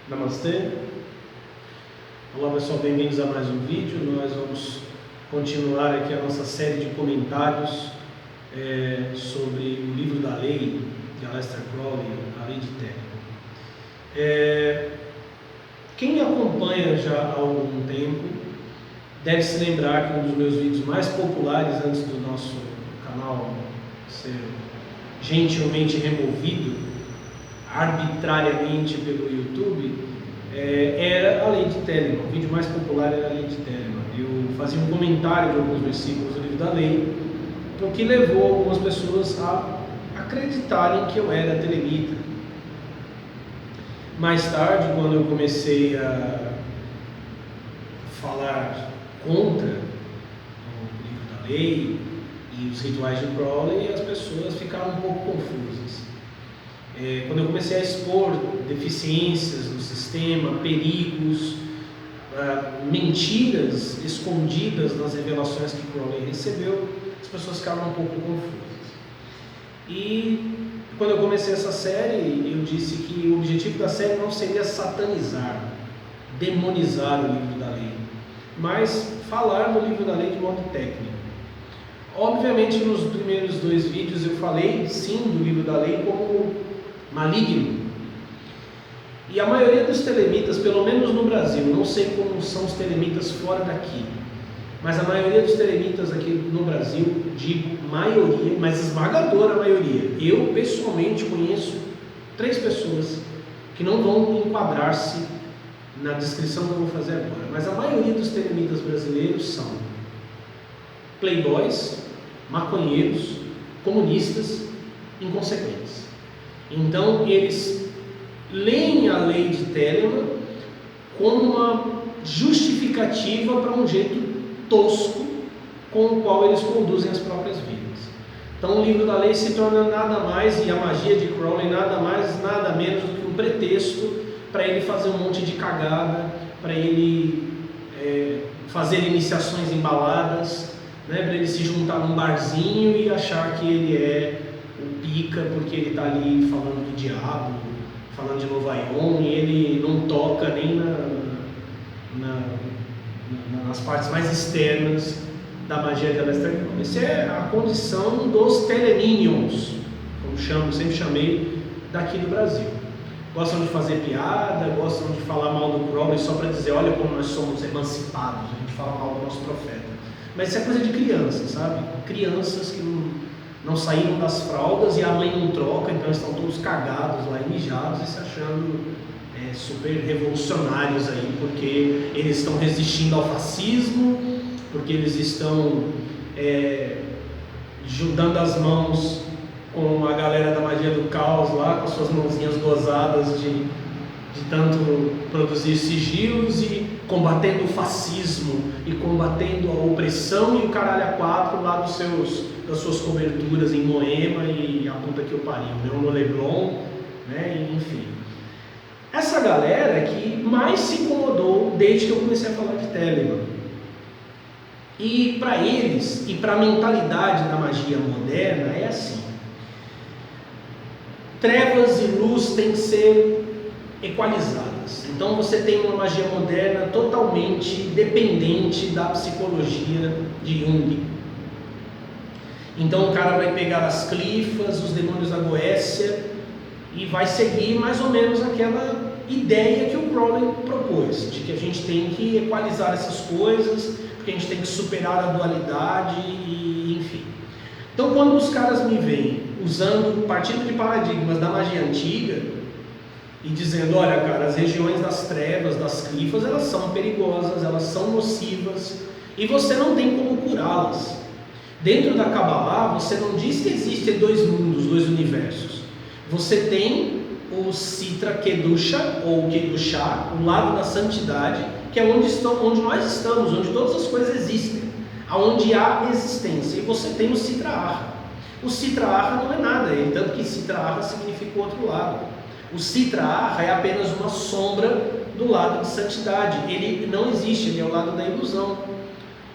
Namastê. Olá pessoal, bem-vindos a mais um vídeo. Nós vamos continuar aqui a nossa série de comentários sobre o livro da lei de Aleister Crowley, a lei de Telemann. Quem me acompanha já há algum tempo deve se lembrar que um dos meus vídeos mais populares antes do nosso canal ser gentilmente removido arbitrariamente pelo YouTube era a lei de Telemann. O vídeo mais popular era a lei de Telemann. Eu fazia um comentário de alguns versículos do livro da lei, o que levou algumas pessoas a acreditarem que eu era telemita. Mais tarde, quando eu comecei a falar contra o livro da lei e os rituais de Crowley, as pessoas ficaram um pouco confusas. Quando eu comecei a expor deficiências no sistema, perigos, mentiras escondidas nas revelações que Crowley recebeu, as pessoas ficaram um pouco confusas. E quando eu comecei essa série, eu disse que o objetivo da série não seria satanizar, demonizar o livro da lei, mas falar do livro da lei de modo técnico. Obviamente, nos primeiros dois vídeos eu falei sim do livro da lei como maligno. E a maioria dos telemitas, pelo menos no Brasil, não sei como são os telemitas fora daqui, mas a maioria dos telemitas aqui no Brasil, digo maioria, mas esmagadora maioria, eu pessoalmente conheço 3 pessoas que não vão enquadrar-se na descrição que eu vou fazer agora, mas a maioria dos telemitas brasileiros são playboys, maconheiros, comunistas, inconsequentes. Então eles leem a lei de Telemann como uma justificativa para um jeito tosco com o qual eles conduzem as próprias vidas. Então o livro da lei se torna nada mais, e a magia de Crowley nada mais, nada menos do que um pretexto para ele fazer um monte de cagada, para ele fazer iniciações embaladas, para ele se juntar num barzinho e achar que ele é o pica porque ele está ali falando do diabo, falando de Novaion, e ele não toca nem nas partes mais externas da magia de Aleister Crowley. Essa é a condição dos teleminions, como sempre chamei, daqui do Brasil. Gostam de fazer piada, gostam de falar mal do Crowley só para dizer, olha como nós somos emancipados, a gente fala mal do nosso profeta. Mas isso é coisa de criança, sabe? Crianças que não saíram das fraldas e a mãe não troca, então estão todos cagados lá e mijados e se achando super revolucionários aí, porque eles estão resistindo ao fascismo, porque eles estão juntando as mãos com a galera da magia do caos lá, com suas mãozinhas gozadas de tanto produzir sigilos e combatendo o fascismo e combatendo a opressão e o caralho a 4 lá das suas coberturas em Moema e a puta que eu pariu, no Leblon, enfim. Essa galera que mais se incomodou desde que eu comecei a falar de Telemann. E para eles, e para a mentalidade da magia moderna, é assim: trevas e luz têm que ser equalizadas. Então você tem uma magia moderna totalmente dependente da psicologia de Jung. Então o cara vai pegar as clifas, os demônios da Goécia e vai seguir mais ou menos aquela ideia que o Crowley propôs, de que a gente tem que equalizar essas coisas, porque a gente tem que superar a dualidade e enfim. Então quando os caras me veem partindo de paradigmas da magia antiga e dizendo, olha cara, as regiões das trevas, das clifas, elas são perigosas, elas são nocivas e você não tem como curá-las. Dentro da Kabbalah, você não diz que existem 2 mundos, 2 universos. Você tem o Sitra Kedusha, ou Kedushá, o lado da santidade, que é onde nós estamos, onde todas as coisas existem, aonde há existência. E você tem o Sitra Ahra. O Sitra Ahra não é nada, tanto que Sitra Ahra significa o outro lado. O Sitra Ahra é apenas uma sombra do lado de santidade. Ele não existe, ele é o lado da ilusão.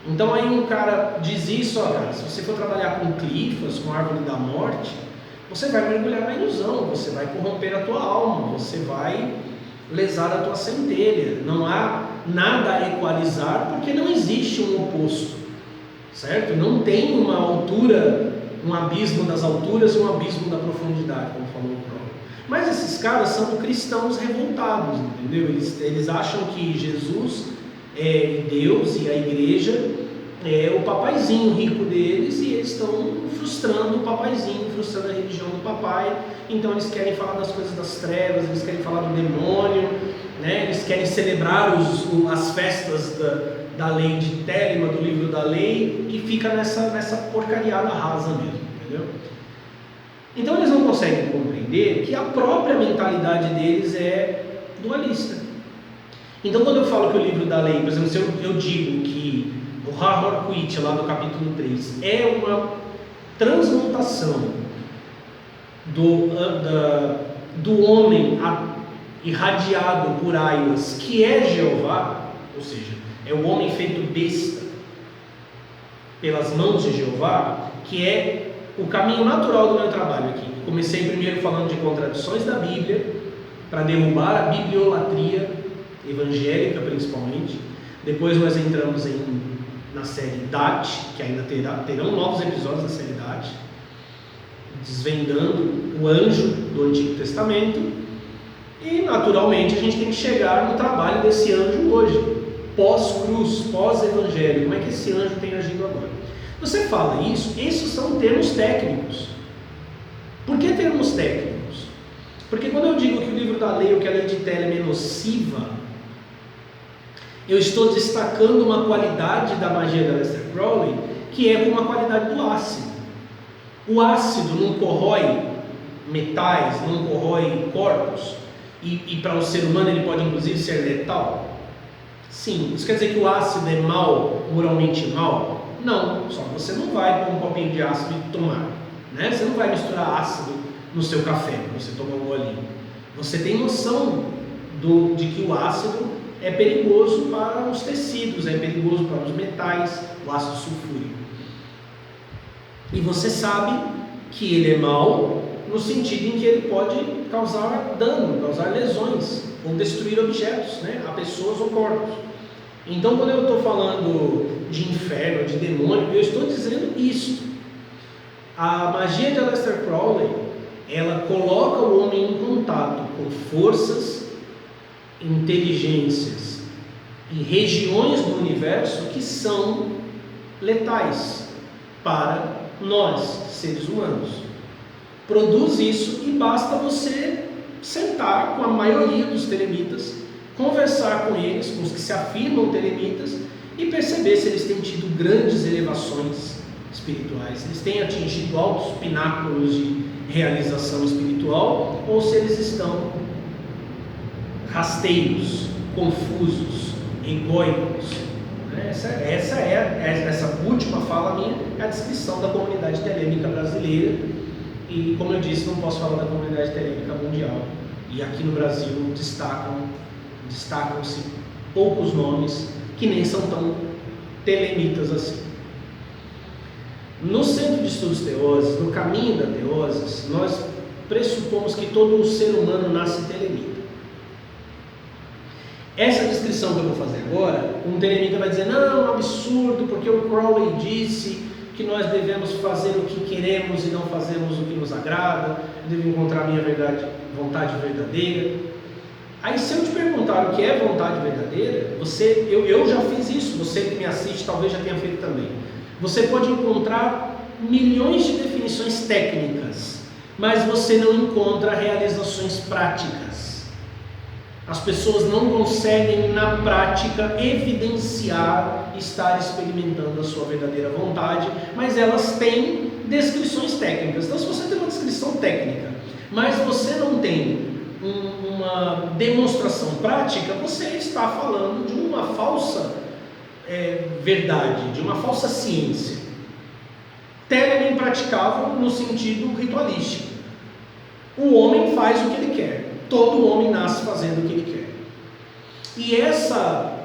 Então aí um cara diz isso, cara, se você for trabalhar com clifas, com árvore da morte, você vai mergulhar na ilusão, você vai corromper a tua alma, você vai lesar a tua centelha. Não há nada a equalizar, porque não existe um oposto, certo? Não tem uma altura, um abismo das alturas e um abismo da profundidade, como falou o próprio. Mas esses caras são cristãos revoltados, entendeu? Eles acham que Jesus é Deus e a igreja é o papaizinho rico deles, e eles estão frustrando o papaizinho, frustrando a religião do papai. Então eles querem falar das coisas das trevas, eles querem falar do demônio, né? Eles querem celebrar as festas da lei de Telema, do livro da lei, e fica nessa porcariada rasa mesmo, entendeu? Então eles não conseguem compreender que a própria mentalidade deles é dualista. Então quando eu falo que o livro da lei, por exemplo, se eu digo que o Har-Quit, lá do capítulo 3, é uma transmutação do homem irradiado por Aiwas, que é Jeová, ou seja, é o homem feito besta pelas mãos de Jeová, que é o caminho natural do meu trabalho aqui. Comecei primeiro falando de contradições da Bíblia, para derrubar a bibliolatria evangélica principalmente. Depois nós entramos na série Dat, que ainda terão novos episódios da série Dat, desvendando o anjo do Antigo Testamento. E naturalmente a gente tem que chegar no trabalho desse anjo hoje, pós-cruz, pós-evangelho. Como é que esse anjo tem agido agora? Você fala isso, esses são termos técnicos. Por que termos técnicos? Porque quando eu digo que o livro da lei, ou que a lei de Telema é nociva, eu estou destacando uma qualidade da magia de Aleister Crowley, que é como a qualidade do ácido. O ácido não corrói metais, não corrói corpos, e para o ser humano ele pode inclusive ser letal? Sim. Isso quer dizer que o ácido é mal, moralmente mal? Não, só que você não vai pôr um copinho de ácido e tomar, né? Você não vai misturar ácido no seu café para você tomar um golinho. Você tem noção de que o ácido é perigoso para os tecidos, é perigoso para os metais, o ácido sulfúrico. E você sabe que ele é mau no sentido em que ele pode causar dano, causar lesões, ou destruir objetos, né, a pessoas ou corpos. Então, quando eu estou falando de inferno, de demônio, eu estou dizendo isso. A magia de Aleister Crowley, ela coloca o homem em contato com forças, inteligências e regiões do universo que são letais para nós, seres humanos. Produz isso e basta você sentar com a maioria dos telemitas, conversar com eles, com os que se afirmam telemitas, e perceber se eles têm tido grandes elevações espirituais, se eles têm atingido altos pináculos de realização espiritual, ou se eles estão rasteiros, confusos, egóicos. Essa última fala minha é a descrição da comunidade telêmica brasileira, e como eu disse, não posso falar da comunidade telêmica mundial, e aqui no Brasil destacam-se poucos nomes que nem são tão telemitas assim. No Centro de Estudos Teoses, no caminho da Teoses, nós pressupomos que todo ser humano nasce telemita. Essa descrição que eu vou fazer agora, um telemita vai dizer: não, absurdo, porque o Crowley disse que nós devemos fazer o que queremos e não fazemos o que nos agrada, eu devo encontrar a minha vontade verdadeira. Aí, se eu te perguntar o que é vontade verdadeira, eu já fiz isso, você que me assiste talvez já tenha feito também. Você pode encontrar milhões de definições técnicas, mas você não encontra realizações práticas. As pessoas não conseguem, na prática, evidenciar estar experimentando a sua verdadeira vontade, mas elas têm descrições técnicas. Então, se você tem uma descrição técnica, mas você não tem uma demonstração prática, você está falando de uma falsa verdade, de uma falsa ciência. Telema é impraticável no sentido ritualístico. O homem faz o que ele quer. Todo homem nasce fazendo o que ele quer. E essa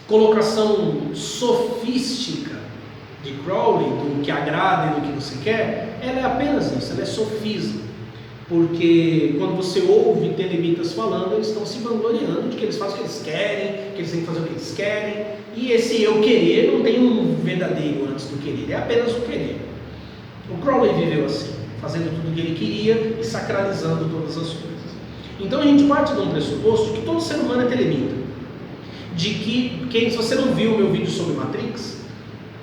colocação sofística de Crowley, do que agrada e do que você quer, ela é apenas isso, ela é sofismo. Porque quando você ouve telemitas falando, eles estão se vangloriando de que eles fazem o que eles querem, que eles têm que fazer o que eles querem, e esse eu querer não tem um verdadeiro antes do querer, é apenas o querer. O Crowley viveu assim, fazendo tudo o que ele queria e sacralizando todas as coisas. Então a gente parte de um pressuposto de que todo ser humano é telemita. De que se você não viu o meu vídeo sobre Matrix,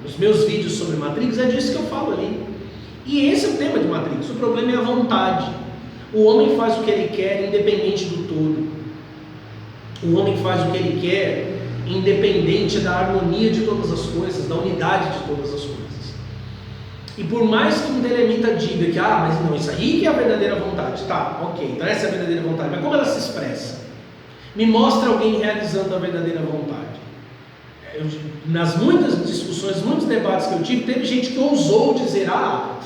os meus vídeos sobre Matrix, é disso que eu falo ali. E esse é o tema de Matrix, o problema é a vontade. O homem faz o que ele quer independente do todo. O homem faz o que ele quer independente da harmonia de todas as coisas, da unidade de todas as coisas. E por mais que um telemita diga que, mas não, isso aí que é a verdadeira vontade. Tá, ok, então essa é a verdadeira vontade. Mas como ela se expressa? Me mostra alguém realizando a verdadeira vontade. Nas muitas discussões, muitos debates que eu tive, teve gente que ousou dizer,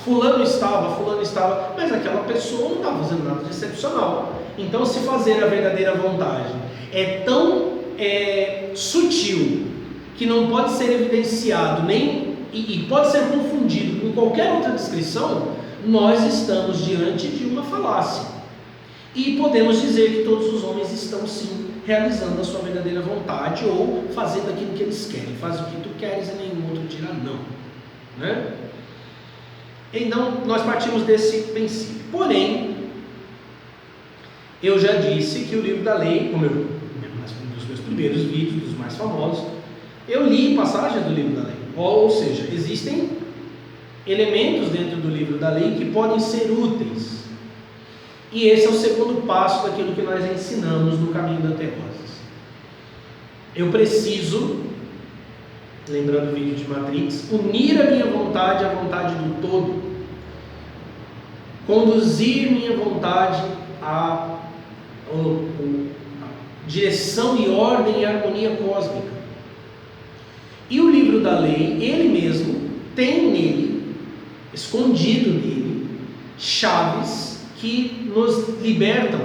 fulano estava, mas aquela pessoa não estava fazendo nada de excepcional. Então, se fazer a verdadeira vontade é tão sutil que não pode ser evidenciado e pode ser confundido com qualquer outra descrição, nós estamos diante de uma falácia. E podemos dizer que todos os homens estão sim realizando a sua verdadeira vontade ou fazendo aquilo que eles querem. Faz o que tu queres e nenhum outro dirá não, né? Então nós partimos desse princípio. Porém, eu já disse que o livro da lei, como um dos meus primeiros vídeos, dos mais famosos, eu li passagens do livro da lei. Ou seja, existem elementos dentro do livro da lei que podem ser úteis. E esse é o segundo passo daquilo que nós ensinamos no caminho da Teoses. Eu preciso, lembrando o vídeo de Matrix, unir a minha vontade à vontade do todo, conduzir minha vontade à direção e ordem e harmonia cósmica. E o livro da lei, ele mesmo, tem nele, escondido nele, chaves que nos libertam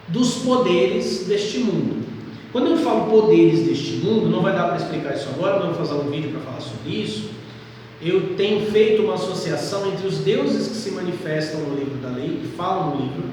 dos poderes deste mundo. Quando eu falo poderes deste mundo, não vai dar para explicar isso agora, não vou fazer um vídeo para falar sobre isso. Eu tenho feito uma associação entre os deuses que se manifestam no livro da lei, que falam no livro,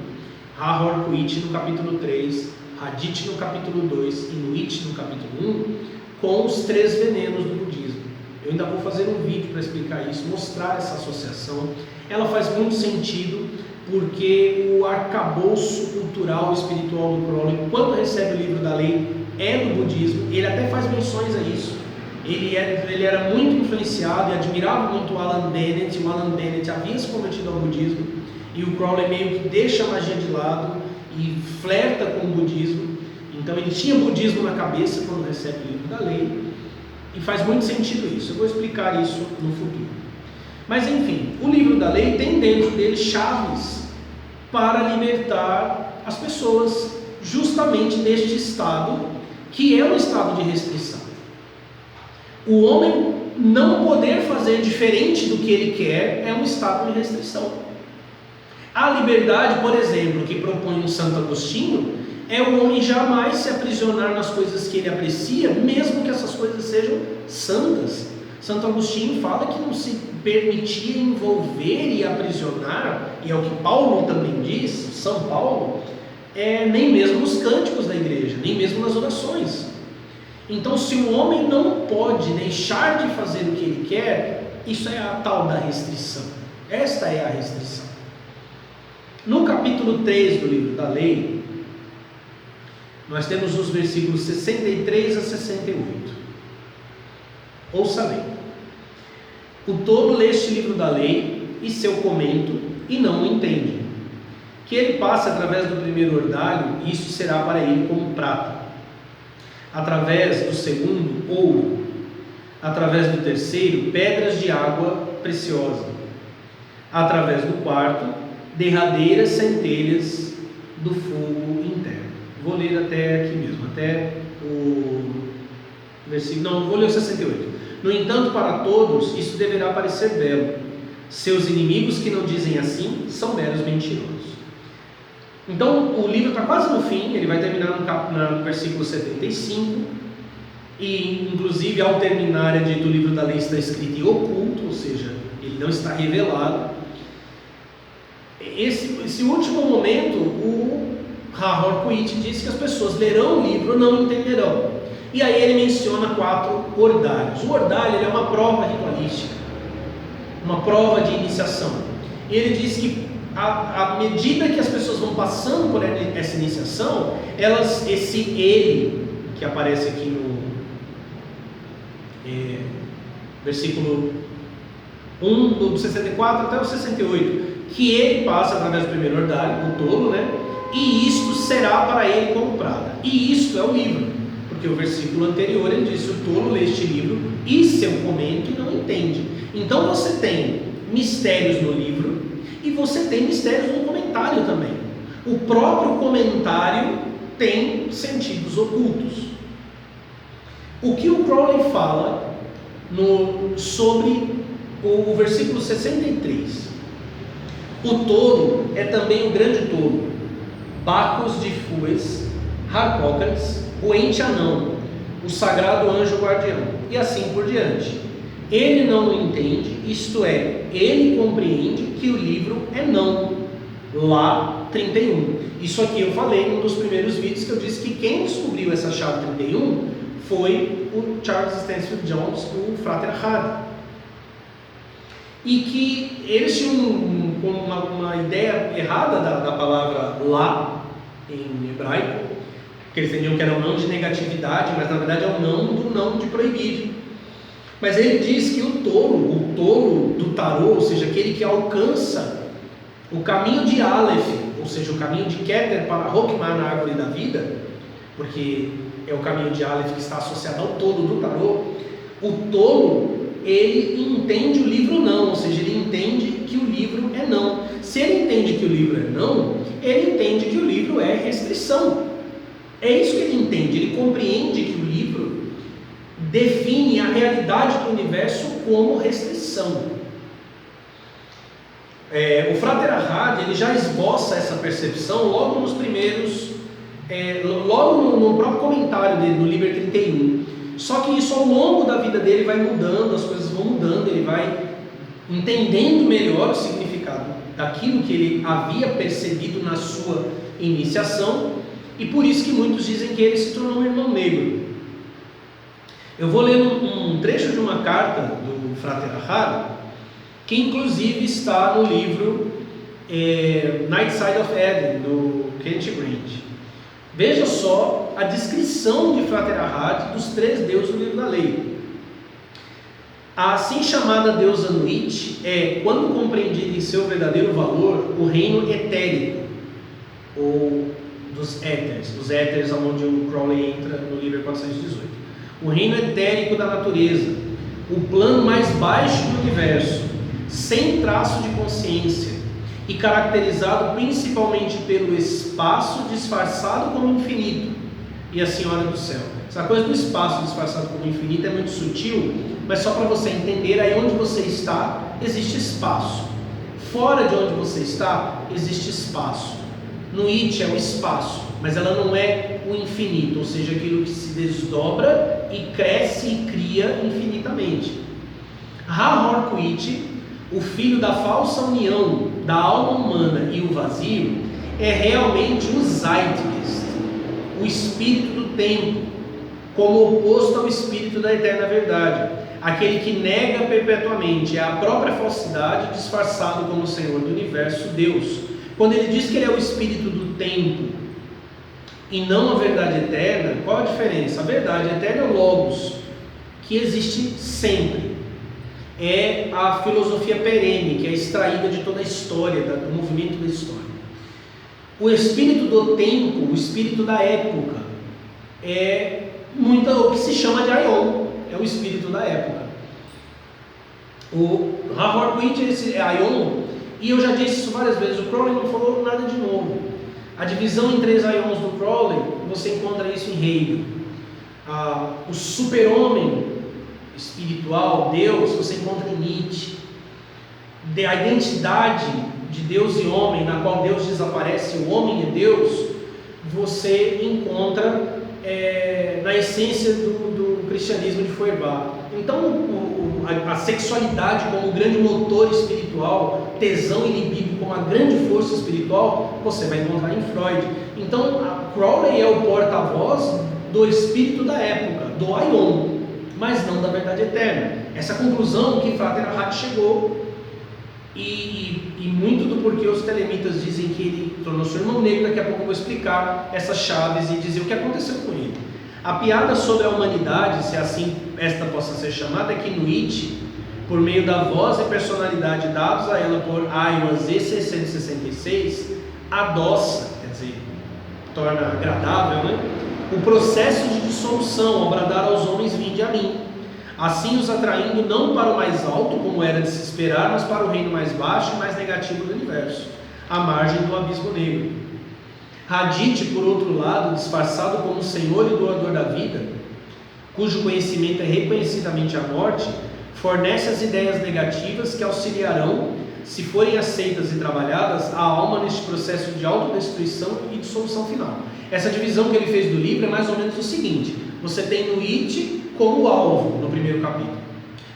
Hahor-Kuit no capítulo 3, Hadith no capítulo 2 e Nuit no capítulo 1, com os 3 venenos do budismo. Eu ainda vou fazer um vídeo para explicar isso, mostrar essa associação. Ela faz muito sentido, porque o arcabouço cultural e espiritual do Crowley, quando recebe o livro da lei, é do budismo. Ele até faz menções a isso. Ele era muito influenciado e admirava muito o Alan Bennett. O Alan Bennett havia se convertido ao budismo, e o Crowley meio que deixa a magia de lado e flerta com o budismo. Então ele tinha budismo na cabeça quando recebe o livro da lei, e faz muito sentido isso. Eu vou explicar isso no futuro. Mas enfim, o livro da lei tem dentro dele chaves para libertar as pessoas justamente deste estado, que é um estado de restrição. O homem não poder fazer diferente do que ele quer é um estado de restrição. A liberdade, por exemplo, que propõe o Santo Agostinho, é o homem jamais se aprisionar nas coisas que ele aprecia, mesmo que essas coisas sejam santas. Santo Agostinho fala que não se permitia envolver e aprisionar, e é o que Paulo também diz, São Paulo, nem mesmo nos cânticos da igreja, nem mesmo nas orações. Então, se o homem não pode deixar de fazer o que ele quer, isso é a tal da restrição. Esta é a restrição. No capítulo 3 do livro da lei, nós temos os versículos 63 a 68. Ouça bem. O tolo lê este livro da lei e seu comento e não o entende. Que ele passe através do primeiro ordalho, isso será para ele como prata. Através do segundo, ouro. Através do terceiro, pedras de água preciosa. Através do quarto, derradeiras centelhas do fogo interno. Vou ler até aqui mesmo, até o versículo, não, vou ler o 68. No entanto, para todos, isso deverá parecer belo. Seus inimigos que não dizem assim, são meros mentirosos. Então, o livro está quase no fim, ele vai terminar no versículo 75, e inclusive ao terminar é dito: o livro da lei está escrito em oculto, ou seja, ele não está revelado. esse último momento, o Hahor Kuit diz que as pessoas lerão o livro, não entenderão. E aí ele menciona 4 ordálios. O ordalho é uma prova ritualística, uma prova de iniciação. E ele diz que à medida que as pessoas vão passando por essa iniciação, esse ele, que aparece aqui no versículo 1 do 64 até o 68, que ele passa através do primeiro ordalho, o tolo, né? E isto será para ele como prata. E isto é o livro, porque o versículo anterior ele diz: o tolo lê este livro e seu comento e não entende. Então você tem mistérios no livro e você tem mistérios no comentário também. O próprio comentário tem sentidos ocultos. O que o Crowley fala sobre o versículo 63: o tolo é também o grande tolo, Bacchus de Fues, Harpócrates, o ente anão, o sagrado anjo guardião, e assim por diante. Ele não entende, isto é, ele compreende que o livro é não. Lá 31. Isso aqui eu falei num dos primeiros vídeos, que eu disse que quem descobriu essa chave 31 foi o Charles Stansfield Jones, o Frater Had. E que eles tinham uma ideia errada da palavra lá, em hebraico, que eles entendiam que era um não de negatividade, mas na verdade é um não de proibir. Mas ele diz que o tolo do tarô, ou seja, aquele que alcança o caminho de Aleph, ou seja, o caminho de Keter para Hokmah na árvore da vida, porque é o caminho de Aleph que está associado ao tolo do tarô. O tolo, ele entende o livro não, ou seja, ele entende que o livro é não. Se ele entende que o livro é não, ele entende que o livro é restrição. É isso que ele entende. Ele compreende que o livro define a realidade do universo como restrição. O Frater Had, ele já esboça essa percepção logo nos primeiros, logo no próprio comentário dele, no Liber 31. Só que isso ao longo da vida dele vai mudando, as coisas vão mudando, ele vai entendendo melhor o significado daquilo que ele havia percebido na sua iniciação, e por isso que muitos dizem que ele se tornou um irmão negro. Eu vou ler um trecho de uma carta do Frater Had, que inclusive está no livro Night Side of Eden, do Kent Grant. Veja só a descrição de Frater Had dos 3 deuses do livro da lei. A assim chamada deusa Nuit é, quando compreendida em seu verdadeiro valor, o reino etérico, ou dos éteres. Os éteres, onde o Crowley entra no livro 418. O reino etérico da natureza, o plano mais baixo do universo, sem traço de consciência e caracterizado principalmente pelo espaço disfarçado como infinito e a Senhora do Céu. Essa coisa do espaço disfarçado como infinito é muito sutil, mas só para você entender, aí onde você está, existe espaço. Fora de onde você está, existe espaço. No It é o espaço, mas ela não é o infinito, ou seja, aquilo que se desdobra e cresce e cria infinitamente. Hahor Kuit, o filho da falsa união da alma humana e o vazio, é realmente o Zeitgeist, o espírito do tempo, como oposto ao espírito da eterna verdade, aquele que nega perpetuamente, é a própria falsidade disfarçado como Senhor do universo, Deus. Quando ele diz que ele é o espírito do tempo e não a verdade eterna, qual a diferença? A verdade eterna é o Logos, que existe sempre. É a filosofia perene, que é extraída de toda a história, do movimento da história. O espírito do tempo, o espírito da época, é o que se chama de Aion, é o espírito da época. O Hahor Kuit é Aion, e eu já disse isso várias vezes, o Crowley não falou nada de novo. A divisão em 3 Aions do Crowley, você encontra isso em Hegel. O super-homem espiritual, Deus, você encontra em Nietzsche. A identidade de Deus e homem, na qual Deus desaparece, o homem é Deus, você encontra na essência do cristianismo de Feuerbach. Então a sexualidade como grande motor espiritual, tesão e libido como a grande força espiritual, você vai encontrar em Freud. Então, Crowley é o porta-voz do espírito da época, do Aion, mas não da verdade eterna. Essa conclusão que Frater Hatt chegou, e muito do porquê os telemitas dizem que ele tornou-se irmão negro. Daqui a pouco eu vou explicar essas chaves e dizer o que aconteceu com ele. A piada sobre a humanidade, se assim esta possa ser chamada, é que Nietzsche, por meio da voz e personalidade dados a ela por Iowa Z666, adoça, quer dizer, torna agradável, né, o processo de dissolução ao bradar aos homens: vinde a mim, assim os atraindo não para o mais alto, como era de se esperar, mas para o reino mais baixo e mais negativo do universo, à margem do abismo negro. Hadith, por outro lado, disfarçado como Senhor e doador da vida, cujo conhecimento é reconhecidamente a morte, fornece as ideias negativas que auxiliarão, se forem aceitas e trabalhadas, a alma neste processo de autodestruição e dissolução final. Essa divisão que ele fez do livro é mais ou menos o seguinte: você tem Nietzsche como alvo no primeiro capítulo,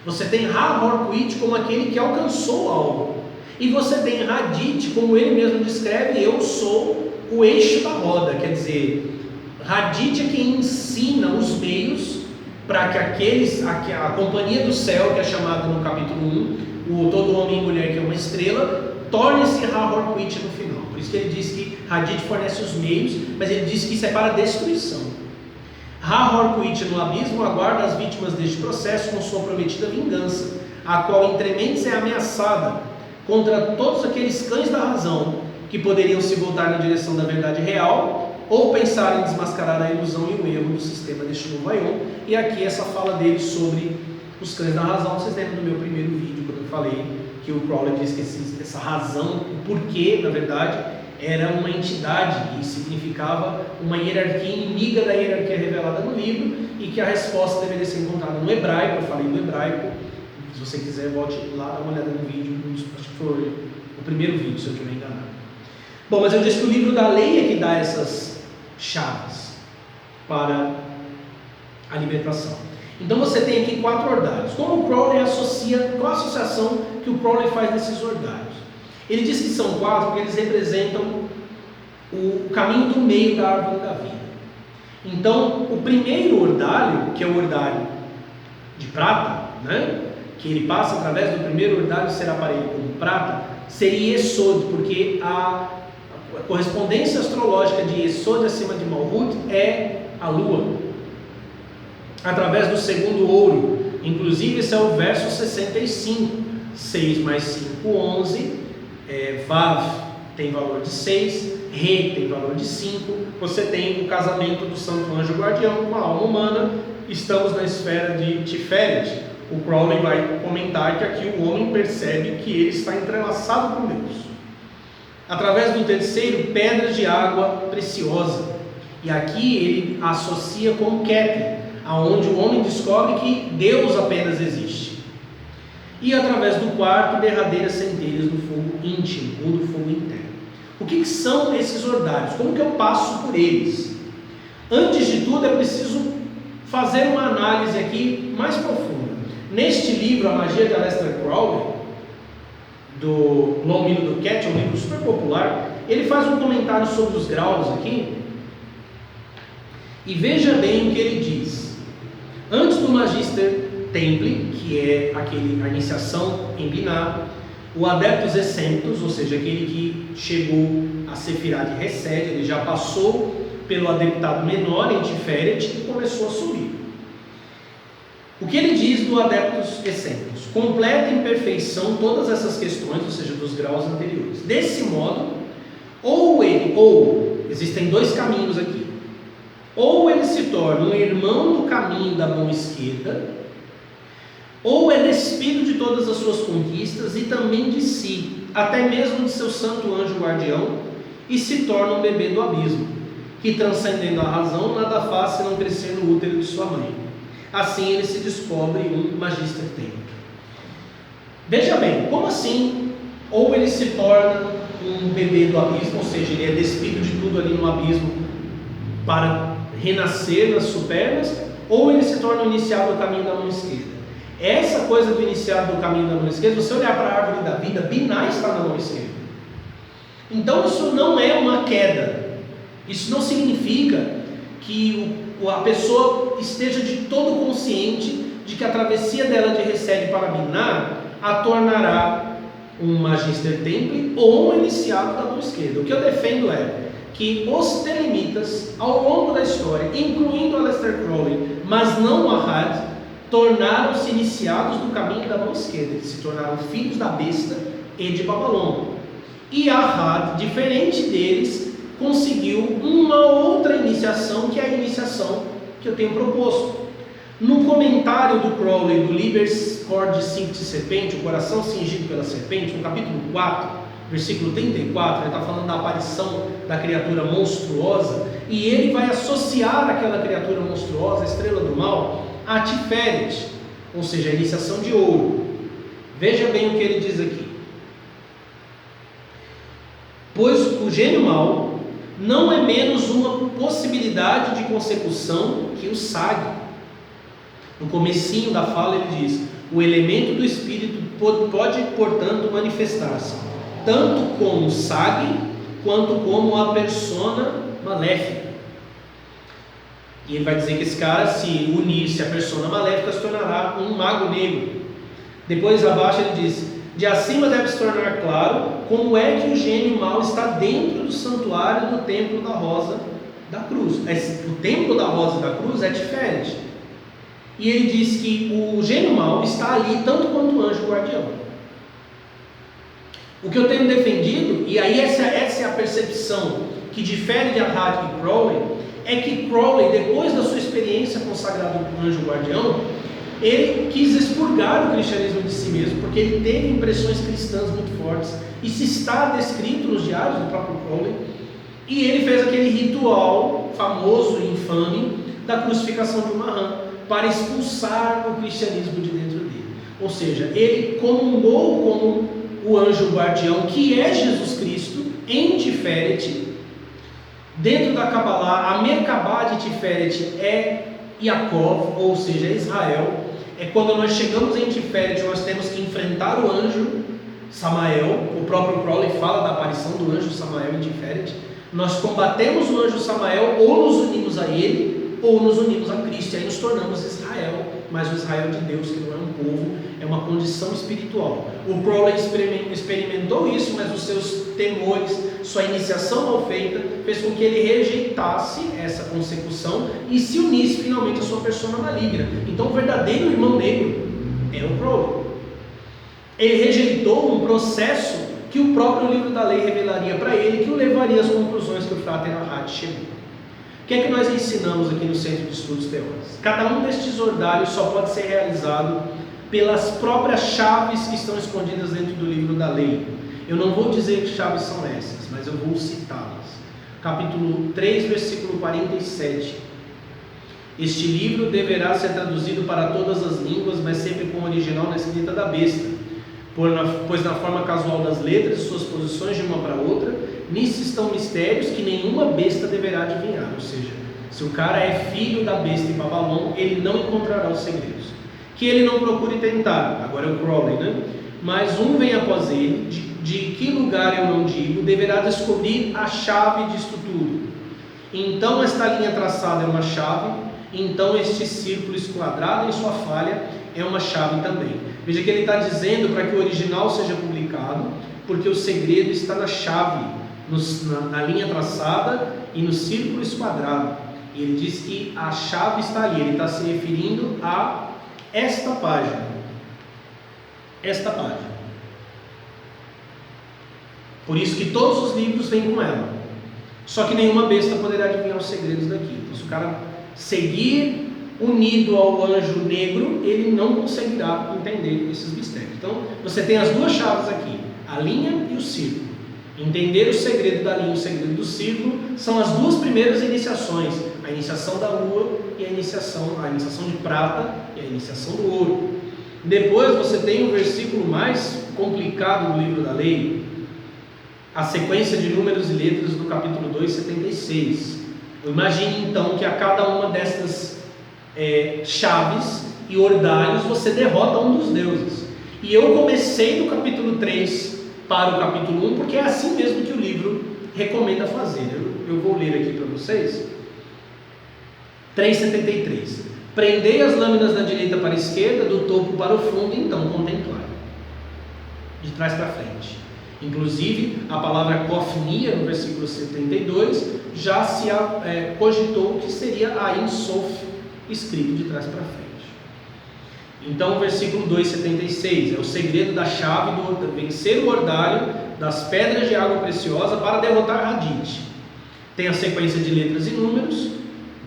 você tem Ha-Horkowitz como aquele que alcançou o alvo, e você tem Hadith como ele mesmo descreve: eu sou o eixo da roda. Quer dizer, Hadith é quem ensina os meios para que a companhia do céu, que é chamada no capítulo 1, o todo homem e mulher que é uma estrela, torne-se Ha-Horkowitz no final. Por isso que ele diz que Hadith fornece os meios, mas ele diz que isso é para a destruição. Ha-Horkowitz no abismo aguarda as vítimas deste processo com sua prometida vingança, a qual entre mentes é ameaçada contra todos aqueles cães da razão que poderiam se voltar na direção da verdade real, ou pensar em desmascarar a ilusão e o erro do sistema deste novo Aion. E aqui essa fala dele sobre os cães da razão. Vocês lembram do meu primeiro vídeo, quando eu falei que o Crowley disse que essa razão, o porquê, na verdade, era uma entidade e significava uma hierarquia inimiga da hierarquia revelada no livro, e que a resposta deveria ser encontrada no hebraico. Eu falei do hebraico. Se você quiser, volte lá, dá uma olhada no vídeo. Acho que foi o primeiro vídeo, se eu estiver enganado. Bom, mas eu disse que o livro da lei é que dá essas chaves para a libertação. Então você tem aqui 4 ordários. Como o Crowley associa, qual a associação que o Crowley faz desses ordários? Ele diz que são 4 porque eles representam o caminho do meio da árvore da vida. Então, o primeiro ordário, que é o ordário de prata, né, que ele passa através do primeiro ordário será para ele como prata, seria Yesod, porque a correspondência astrológica de Yesod acima de Malhut é a lua, através do segundo ouro. Inclusive esse é o verso 65, 6 mais 5, 11, Vav tem valor de 6, Re tem valor de 5, você tem o casamento do santo anjo guardião com a alma humana. Estamos na esfera de Tiferet. O Crowley vai comentar que aqui o homem percebe que ele está entrelaçado com Deus. Através do terceiro, pedras de água preciosa. E aqui ele associa com Keter, aonde o homem descobre que Deus apenas existe. E através do quarto, derradeiras centelhas do fogo íntimo ou do fogo interno. O que são esses ordários? Como que eu passo por eles? Antes de tudo, é preciso fazer uma análise aqui mais profunda. Neste livro, A Magia de Aleister Crowley, do Longmilo do Cat, um livro super popular, ele faz um comentário sobre os graus aqui, e veja bem o que ele diz. Antes do Magister Temple, que é a iniciação em Binah, o Adeptus Exemptus, ou seja, aquele que chegou a Sefirah de Resed, ele já passou pelo adeptado menor em Tiferet e começou a subir. O que ele diz do Adeptus Exemptus? Completa em perfeição todas essas questões, ou seja, dos graus anteriores. Desse modo, existem 2 caminhos aqui. Ou ele se torna um irmão do caminho da mão esquerda, ou é despido de todas as suas conquistas e também de si, até mesmo de seu santo anjo guardião, e se torna um bebê do abismo, que transcendendo a razão, nada faz senão crescer no útero de sua mãe. Assim ele se descobre um Magister Temple. Veja bem, como assim? Ou ele se torna um bebê do abismo, ou seja, ele é despido de tudo ali no abismo para renascer nas supernas, ou ele se torna o iniciado do caminho da mão esquerda. Essa coisa do iniciado do caminho da mão esquerda, você olhar para a árvore da vida, Biná está na mão esquerda. Então isso não é uma queda. Isso não significa que a pessoa esteja de todo consciente de que a travessia dela de Resed para Biná a tornará um Magister Temple ou um iniciado da mão esquerda. O que eu defendo é que os Telemitas, ao longo da história, incluindo Aleister Crowley, mas não Ahad, tornaram-se iniciados do caminho da mão esquerda. Eles se tornaram filhos da besta e de Babalon. E Ahad, diferente deles, conseguiu uma outra iniciação, que é a iniciação que eu tenho proposto. No comentário do Crowley, do Libers Corde Cincti Serpente, o coração cingido pela serpente, no capítulo 4, versículo 34, ele está falando da aparição da criatura monstruosa, e ele vai associar aquela criatura monstruosa, a estrela do mal, a Tiferet, ou seja, a iniciação de ouro. Veja bem o que ele diz aqui. Pois o gênio mau não é menos uma possibilidade de consecução que o Sag. No comecinho da fala ele diz: o elemento do espírito pode, portanto, manifestar-se tanto como o Sag quanto como a persona maléfica. E ele vai dizer que esse cara, se unir-se à persona maléfica, se tornará um mago negro. Depois abaixo ele diz: de acima deve se tornar claro como é que o gênio mau está dentro do santuário do templo da Rosa da Cruz. O templo da Rosa da Cruz é Tiferet. E ele diz que o gênio mau está ali tanto quanto o anjo guardião. O que eu tenho defendido, e aí essa é a percepção que difere de Ahad e Crowley, é que Crowley, depois da sua experiência consagrada do anjo guardião, ele quis expurgar o cristianismo de si mesmo, porque ele teve impressões cristãs muito fortes, e se está descrito nos diários do próprio Crowley, e ele fez aquele ritual famoso e infame da crucificação de uma rã, para expulsar o cristianismo de dentro dele. Ou seja, ele comungou com o anjo guardião, que é Jesus Cristo, em Tiferet. Dentro da Kabbalah, a Merkabah de Tiferet é Yaakov, ou seja, Israel. É quando nós chegamos em Tiferet, nós temos que enfrentar o anjo Samael. O próprio Crowley fala da aparição do anjo Samael em Tiferet. Nós combatemos o anjo Samael, ou nos unimos a ele, ou nos unimos a Cristo, e aí nos tornamos Israel, mas o Israel de Deus, que não é um povo, é uma condição espiritual. O Crowley experimentou isso, mas os seus temores, sua iniciação mal feita, fez com que ele rejeitasse essa consecução e se unisse finalmente à sua persona maligna. Então o verdadeiro irmão negro é o Crowley. Ele rejeitou um processo que o próprio livro da lei revelaria para ele, que o levaria às conclusões que o Frater Ahad chegou. O que é que nós ensinamos aqui no Centro de Estudos Teóricos? Cada um destes ordários só pode ser realizado pelas próprias chaves que estão escondidas dentro do livro da lei. Eu não vou dizer que chaves são essas, mas eu vou citá-las. Capítulo 3, versículo 47. Este livro deverá ser traduzido para todas as línguas, mas sempre com o original na escrita da besta, pois na forma casual das letras e suas posições de uma para outra, nisso estão mistérios que nenhuma besta deverá adivinhar. Ou seja, se o cara é filho da besta e Babalon, ele não encontrará os segredos. Que ele não procure tentar, agora é o Crowley, né? Mas um vem após ele, de que lugar eu não digo, deverá descobrir a chave disto tudo. Então esta linha traçada é uma chave, então este círculo esquadrado em sua falha é uma chave também. Veja que ele está dizendo para que o original seja publicado, porque o segredo está na chave, na linha traçada e no círculo esquadrado. E ele diz que a chave está ali, ele está se referindo a esta página. Esta página. Por isso que todos os livros vêm com ela. Só que nenhuma besta poderá adivinhar os segredos daqui. Então, se o cara seguir unido ao anjo negro, ele não conseguirá entender esses mistérios. Então, você tem as duas chaves aqui, a linha e o círculo. Entender o segredo da linha e o segredo do círculo são as duas primeiras iniciações, a iniciação da lua e a iniciação de prata e a iniciação do ouro. Depois você tem o versículo mais complicado do livro da lei, a sequência de números e letras do capítulo 2, 76. Imagine então que a cada uma destas chaves e ordalhos, você derrota um dos deuses. E eu comecei do capítulo 3 para o capítulo 1, porque é assim mesmo que o livro recomenda fazer. Eu vou ler aqui para vocês. 3,73. Prendei as lâminas da direita para a esquerda, do topo para o fundo, então contemplai. De trás para frente. Inclusive, a palavra kofnia, no versículo 72, já se cogitou que seria Ain Sof, escrito de trás para frente. Então, o versículo 2,76 é o segredo da chave do vencer o ordalho das pedras de água preciosa para derrotar Hadite. Tem a sequência de letras e números,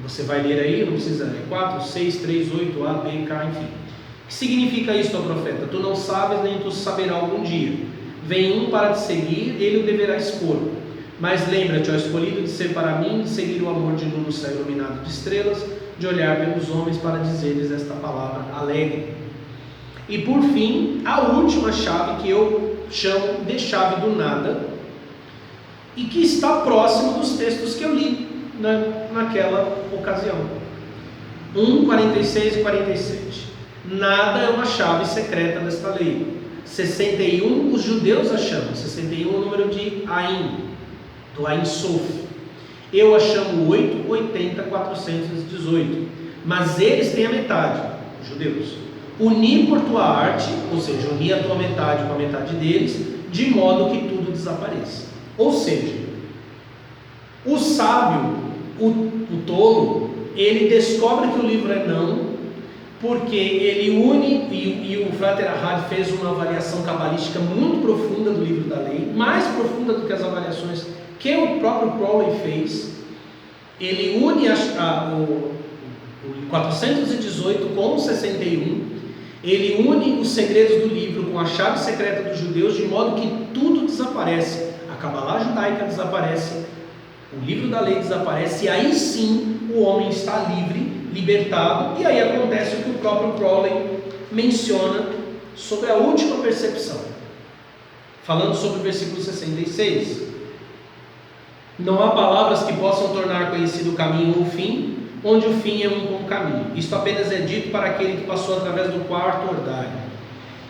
você vai ler aí, não precisa, 4, 6, 3, 8, A, B, K, enfim. O que significa isso, ó profeta? Tu não sabes, nem tu saberás algum dia. Vem um para te seguir, ele o deverá expor. Mas lembra-te, ó escolhido, de ser para mim, de seguir o amor de luz no céu iluminado de estrelas, de olhar pelos homens para dizer-lhes esta palavra alegre. E por fim, a última chave, que eu chamo de chave do nada, e que está próximo dos textos que eu li naquela ocasião. 1, 46 e 47. Nada é uma chave secreta desta lei. 61, os judeus a chamam. 61 é o número de Ain, do Ain Sof. Eu a chamo 8, 80, 418. Mas eles têm a metade, os judeus. Uni por tua arte, ou seja, uni a tua metade com a metade deles, de modo que tudo desapareça. Ou seja, o sábio, o tolo, ele descobre que o livro é não, porque ele une, e o Frater Ahad fez uma avaliação cabalística muito profunda do livro da lei, mais profunda do que as avaliações que o próprio Crowley fez. Ele une o 418 com o 61, ele une os segredos do livro com a chave secreta dos judeus, de modo que tudo desaparece. A Cabalá judaica desaparece, o livro da lei desaparece, e aí sim o homem está livre, libertado, e aí acontece o que o próprio Crowley menciona sobre a última percepção, falando sobre o versículo 66. Não há palavras que possam tornar conhecido o caminho ou o fim, onde o fim é um com o caminho. Isto apenas é dito para aquele que passou através do quarto ordalho.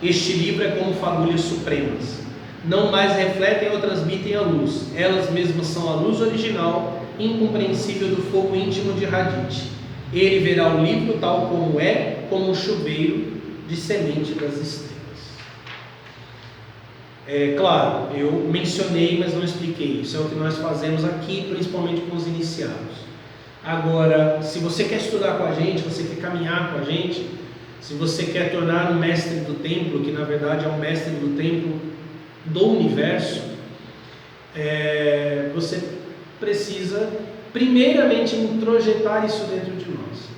Este livro é como fagulhas supremas. Não mais refletem ou transmitem a luz. Elas mesmas são a luz original, incompreensível do fogo íntimo de Hadite. Ele verá o livro tal como é, como um chuveiro de semente das estrelas. É claro, eu mencionei, mas não expliquei. Isso é o que nós fazemos aqui, principalmente com os iniciados. Agora, se você quer estudar com a gente, você quer caminhar com a gente, se você quer tornar um mestre do templo, que na verdade é um mestre do templo do universo, você precisa primeiramente introjetar isso dentro de nós.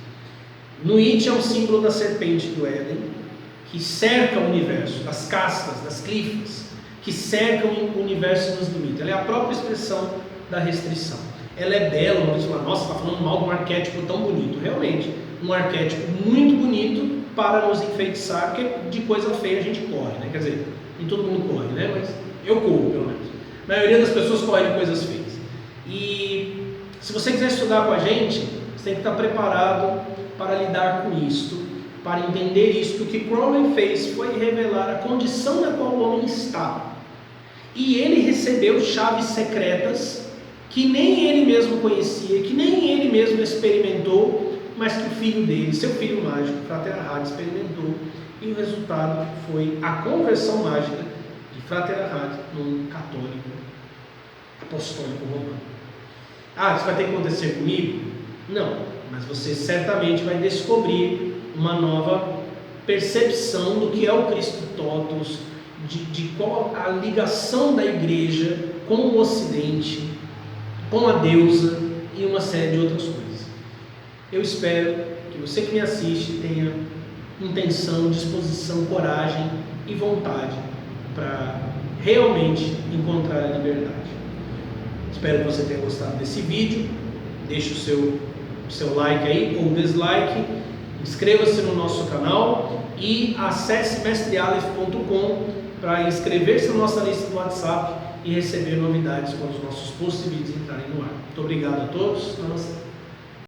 Nuit é um símbolo da serpente do Éden, que cerca o universo, das castas, das clifas, que cercam o universo e nos limita. Ela é a própria expressão da restrição. Ela é bela, uma pessoa fala, nossa, está falando mal de um arquétipo tão bonito. Realmente, um arquétipo muito bonito para nos enfeitiçar, porque de coisa feia a gente corre, né? Quer dizer, nem todo mundo corre, né? Mas eu corro, pelo menos. A maioria das pessoas corre de coisas feias. E se você quiser estudar com a gente, você tem que estar preparado para lidar com isto, para entender isto. O que Crowley fez foi revelar a condição na qual o homem está. E ele recebeu chaves secretas que nem ele mesmo conhecia, que nem ele mesmo experimentou, mas que o filho dele, seu filho mágico, Frater Ahad, experimentou. E o resultado foi a conversão mágica de Frater Ahad num católico apostólico romano. Ah, isso vai ter que acontecer comigo? Não, mas você certamente vai descobrir uma nova percepção do que é o Cristo Totus, de qual a ligação da igreja com o Ocidente, com a deusa e uma série de outras coisas. Eu espero que você que me assiste tenha intenção, disposição, coragem e vontade para realmente encontrar a liberdade. Espero que você tenha gostado desse vídeo. Deixe o seu like aí ou dislike, inscreva-se no nosso canal e acesse mestrealef.com para inscrever-se na nossa lista do WhatsApp e receber novidades quando os nossos posts e vídeos entrarem no ar. Muito obrigado a todos. Namastê.